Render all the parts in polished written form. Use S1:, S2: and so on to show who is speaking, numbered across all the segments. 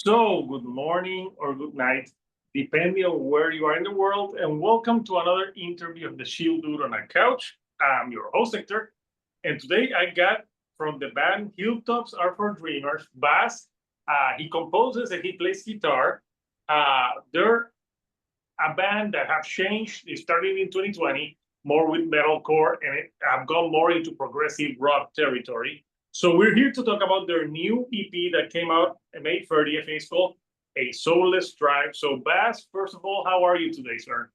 S1: So, good morning or good night, depending on where you are in the world, and welcome to another interview of the Shield Dude on a Couch. I'm your host, Hector, and today I got from the band Hilltops Are For Dreamers, Bass. He composes and he plays guitar. They're a band that have changed. They started in 2020, more with metalcore, and have gone more into progressive rock territory. So we're here to talk about their new EP that came out May 30th, and it's called A Soulless Drive. So Bass, first of all, how are you today, sir?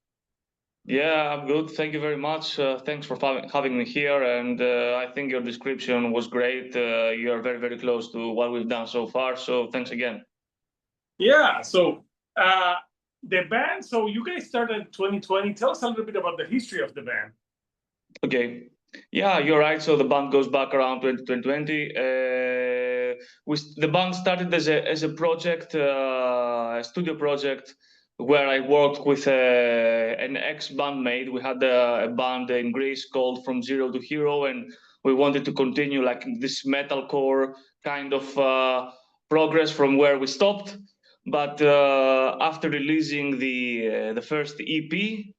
S2: Yeah, I'm good. Thank you very much. Thanks for having me here. And I think your description was great. You are very, very close to what we've done so far. So thanks again.
S1: Yeah. So uh, the band. So you guys started 2020. Tell us a little bit about the history of the band.
S2: Okay. Yeah, you're right. So the band goes back around 2020. The band started as a project, a studio project, where I worked with an ex-bandmate. We had a band in Greece called From Zero to Hero, and we wanted to continue like this metalcore kind of progress from where we stopped. But after releasing the first EP,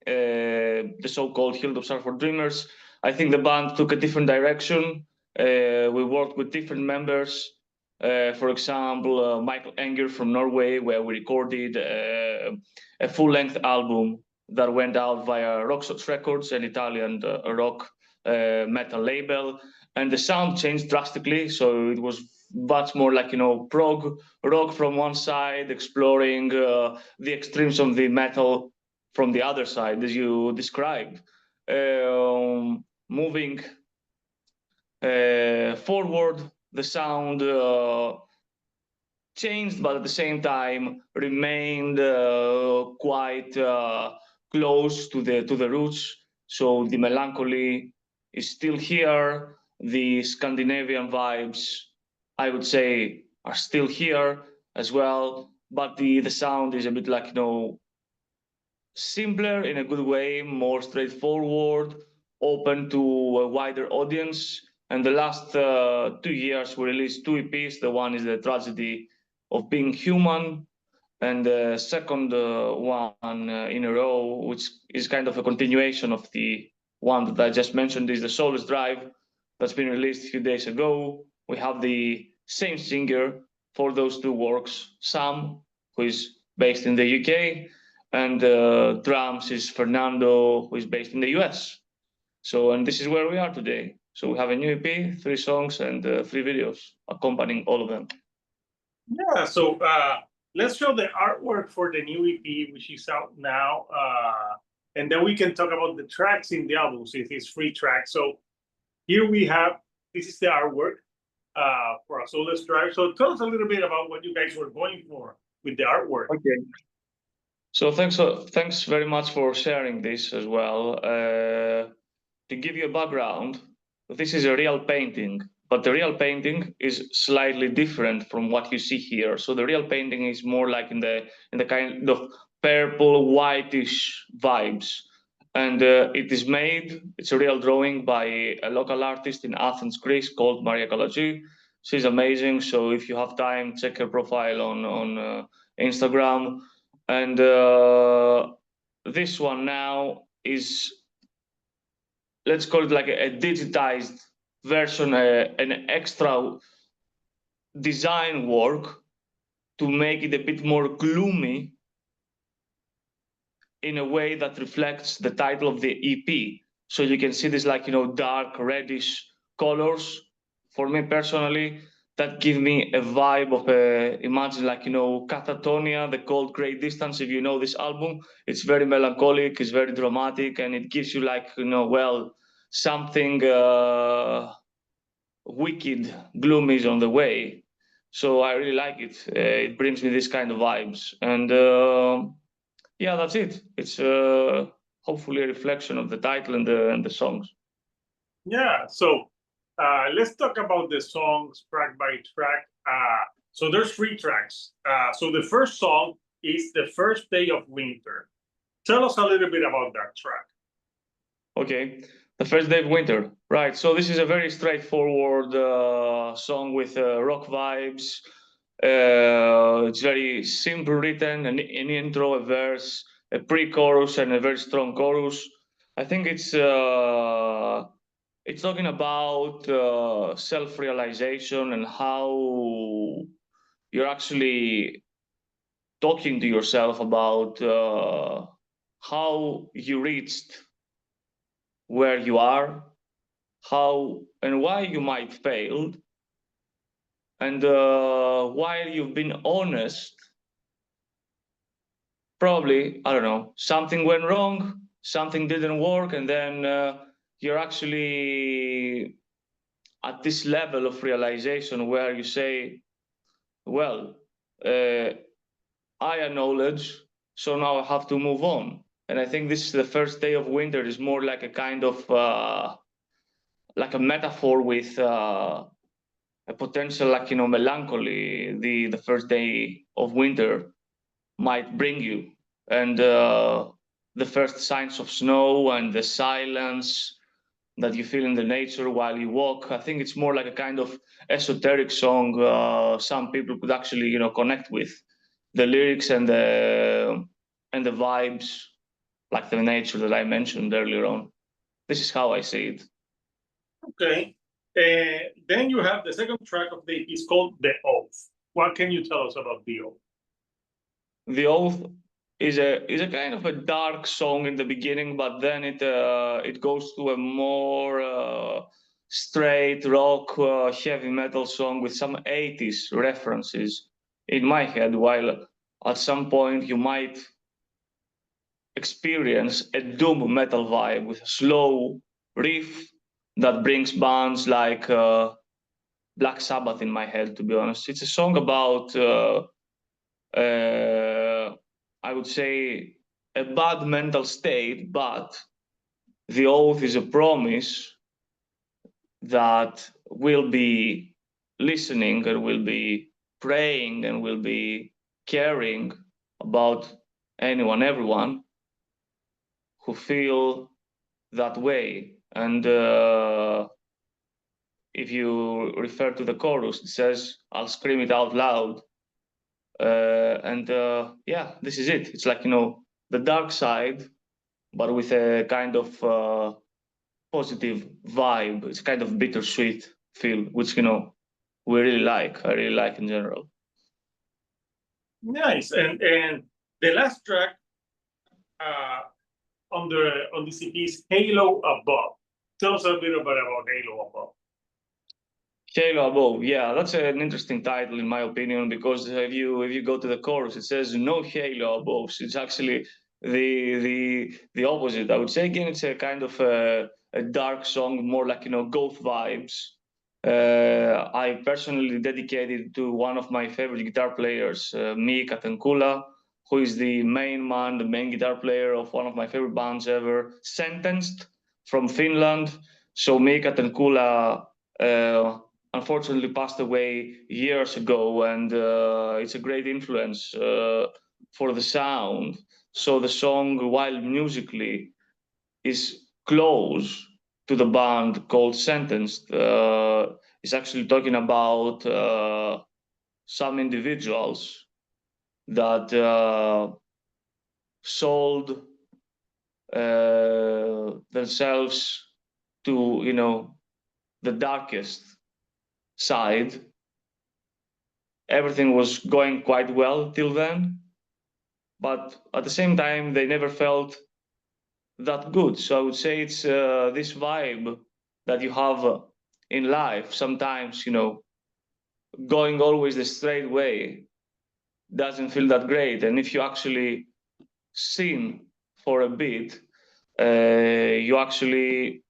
S2: the so-called Hilltops Are For Dreamers, I think the band took a different direction. We worked with different members. For example, Michael Enger from Norway, where we recorded a full-length album that went out via Rocksox Records, an Italian rock metal label, and the sound changed drastically. So it was much more like prog rock from one side, exploring the extremes of the metal from the other side, as you described. Moving forward, the sound changed, but at the same time remained quite close to the roots. So the melancholy is still here. The Scandinavian vibes, I would say, are still here as well. But the sound is a bit like simpler in a good way, more straightforward, open to a wider audience. And the last 2 years, we released two EPs. The one is The Tragedy of Being Human, and the second one in a row, which is kind of a continuation of the one that I just mentioned, is The Soulless Drive, that's been released a few days ago. We have the same singer for those two works, Sam, who is based in the UK, and drums is Fernando, who is based in the US. So, and this is where we are today. So we have a new EP, 3 songs, and 3 videos accompanying all of them.
S1: Yeah. So let's show the artwork for the new EP, which is out now, and then we can talk about the tracks in the album. So it is free tracks. So here we have, this is the artwork for A Soulless Drive. So tell us a little bit about what you guys were going for with the artwork.
S2: Okay. So thanks very much for sharing this as well. To give you a background, this is a real painting, but the real painting is slightly different from what you see here. So the real painting is more like in the kind of purple whitish vibes, and it's a real drawing by a local artist in Athens, Greece, called Maria Kalagi. She's amazing. So if you have time, check her profile on Instagram. And this one now is, let's call it like a digitized version, an extra design work to make it a bit more gloomy in a way that reflects the title of the EP. So you can see this like, dark reddish colors. For me personally, that give me a vibe of imagine like, Catatonia, The Cold Grey Distance. If you know this album, it's very melancholic, it's very dramatic, and it gives you like, something wicked, gloomy is on the way. So I really like it. It brings me this kind of vibes. And yeah, that's it. It's hopefully a reflection of the title and the songs.
S1: Yeah. So let's talk about the songs track by track. So there's 3 tracks. So the first song is The First Day of Winter. Tell us a little bit about that track.
S2: Okay. The First Day of Winter. Right. So this is a very straightforward song with rock vibes. It's very simple written, an intro, a verse, a pre-chorus, and a very strong chorus. I think it's talking about self-realization and how you're actually talking to yourself about how you reached where you are, how and why you might failed, and while you've been honest, probably, I don't know, something went wrong, something didn't work, and then you're actually at this level of realization where you say, well, I acknowledge, so now I have to move on. And I think this is the first day of winter is more like a kind of like a metaphor with a potential, like, you know, melancholy the first day of winter might bring you, and the first signs of snow and the silence that you feel in the nature while you walk. I think it's more like a kind of esoteric song. Some people could actually, you know, connect with the lyrics and the vibes, like the nature that I mentioned earlier on. This is how I see it.
S1: Okay. Then you have the second track of the EP. It's called The Oath. What can you tell us about The Oath?
S2: The Oath is a kind of a dark song in the beginning, but then it goes to a more straight rock, heavy metal song with some 80s references in my head, while at some point you might experience a doom metal vibe with a slow riff that brings bands like Black Sabbath in my head, to be honest. It's a song about I would say a bad mental state, but the oath is a promise that we'll be listening and we'll be praying and we'll be caring about everyone who feel that way. And if you refer to the chorus, it says, I'll scream it out loud. Yeah, this is it. It's like, you know, the dark side, but with a kind of positive vibe. It's kind of bittersweet feel, which, you know, we really like. I really like in general.
S1: Nice. And the last track on the EP is Halo Above. Tell us a bit about Halo Above.
S2: Halo Above, yeah, that's an interesting title in my opinion, because if you go to the chorus, it says no halo above. So it's actually the opposite. I would say again, it's a kind of a dark song, more like, you know, goth vibes. I personally dedicated to one of my favorite guitar players, Mika Tenkula, who is the main man, the main guitar player of one of my favorite bands ever, Sentenced, from Finland. So Mika Tenkula unfortunately passed away years ago, and it's a great influence for the sound. So the song, while musically is close to the band called Sentenced, is actually talking about some individuals that sold themselves to, you know, the darkest side. Everything was going quite well till then, but at the same time they never felt that good. So I would say it's this vibe that you have in life. Sometimes, you know, going always the straight way doesn't feel that great, and if you actually sin for a bit, you actually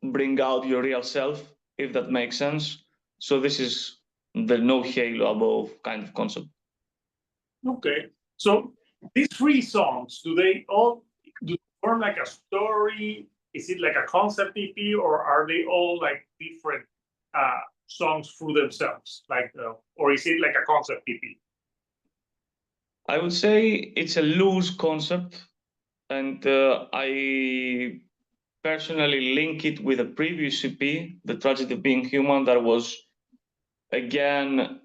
S2: bring out your real self, if that makes sense. So this is the no halo above kind of concept.
S1: Okay. So these three songs, do they form like a story? Is it like a concept EP, or are they all like different songs through themselves? Like, or is it like a concept EP?
S2: I would say it's a loose concept, and I personally link it with a previous EP, The Tragedy of Being Human, that was again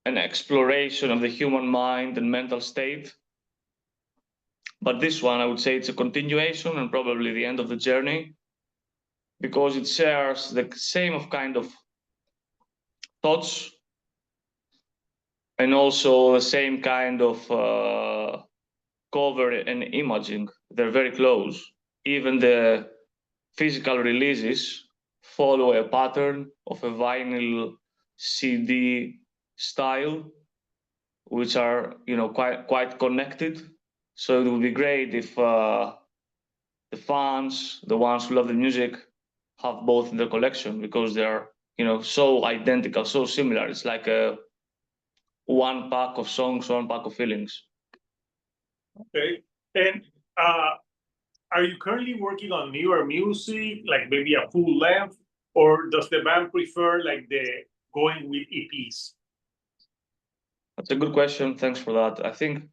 S2: an exploration of the human mind and mental state. But this one, I would say it's a continuation and probably the end of the journey, because it shares the same of kind of thoughts and also the same kind of cover and imaging. They're very close. Even the physical releases follow a pattern of a vinyl CD style, which are quite connected. So it would be great if the fans, the ones who love the music, have both in their collection, because they're so identical, so similar. It's like a one pack of songs, one pack of feelings.
S1: Okay. And are you currently working on newer music, like maybe a full length, or does the band prefer like the going with EPs?
S2: That's a good question. Thanks for that. I think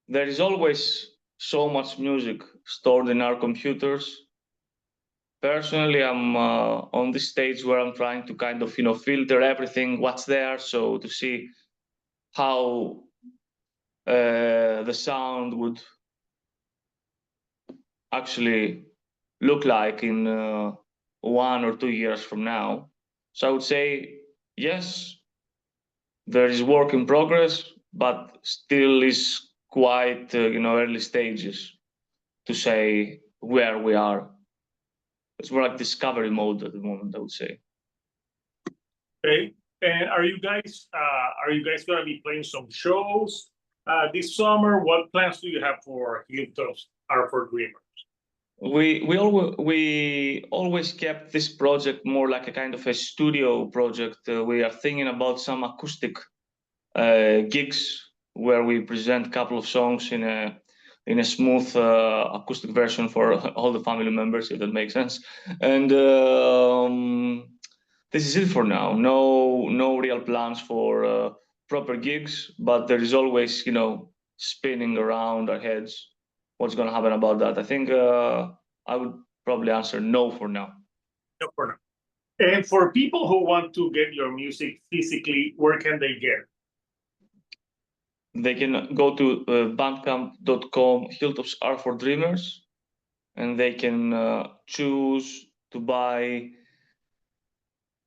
S2: there is always so much music stored in our computers. Personally, I'm on this stage where I'm trying to kind of filter everything what's there, so to see how the sound would actually look like in 1 or 2 years from now. So I would say yes, there is work in progress, but still is quite early stages to say where we are. It's more like discovery mode at the moment, I would say.
S1: Okay. And are you guys gonna be playing some shows this summer? What plans do you have for Hilltops Are For Dreamers?
S2: We always kept this project more like a kind of a studio project. We are thinking about some acoustic gigs where we present a couple of songs in a smooth acoustic version for all the family members, if that makes sense. And this is it for now. No real plans for proper gigs, but there is always spinning around our heads what's going to happen about that. I think I would probably answer no for now.
S1: No, for now. And for people who want to get your music physically, where can they get it?
S2: They can go to bandcamp.com, Hilltops Are For Dreamers, and they can choose to buy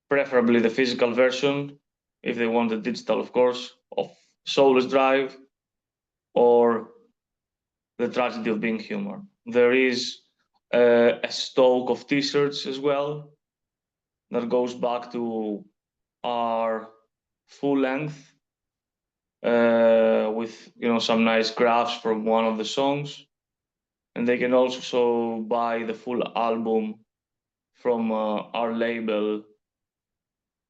S2: preferably the physical version, if they want the digital, of course, of Soulless Drive or The Tragedy of Being Human. There is a stock of t-shirts as well that goes back to our full length with some nice graphs from one of the songs, and they can also buy the full album from our label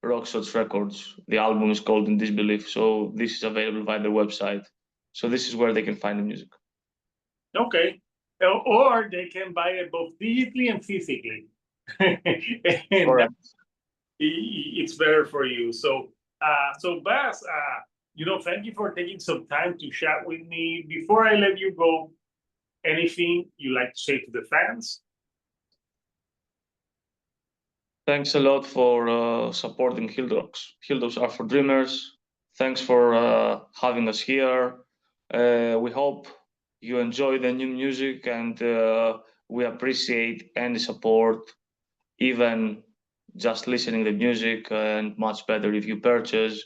S2: Rockshots Records. The album is called In Disbelief, so this is available via their website. So this is where they can find the music.
S1: Okay. Or they can buy it both digitally and physically. And
S2: Correct.
S1: It's better for you. So Bas, thank you for taking some time to chat with me. Before I let you go, anything you like to say to the fans?
S2: Thanks a lot for supporting Hilltops. Hilltops Are For Dreamers. Thanks for having us here. We hope you enjoy the new music, and we appreciate any support, even just listening the music, and much better if you purchase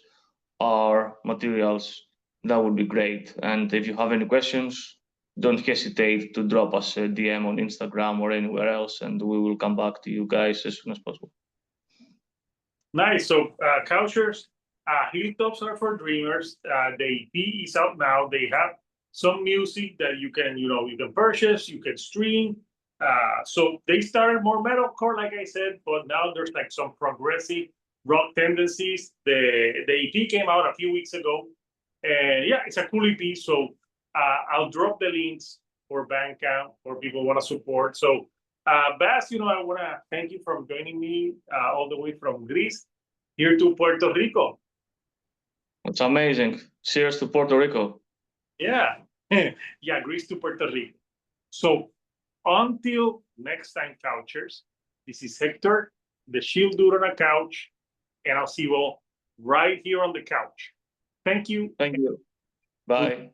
S2: our materials. That would be great. And if you have any questions, don't hesitate to drop us a DM on Instagram or anywhere else, and we will come back to you guys as soon as possible.
S1: Nice. So, Couchers, Hilltops Are For Dreamers. The EP is out now. They have some music that you can purchase, you can stream. So they started more metalcore, like I said, but now there's like some progressive rock tendencies. The EP came out a few weeks ago, and yeah, it's a cool EP. So I'll drop the links for Bandcamp for people who want to support. So Bas, I want to thank you for joining me all the way from Greece here to Puerto Rico.
S2: It's amazing. Cheers to Puerto Rico.
S1: Yeah, yeah, Greece to Puerto Rico. So until next time, Couchers, this is Hector, the chill dude on a couch, and I'll see you all right here on the couch. Thank you.
S2: Thank you. Bye.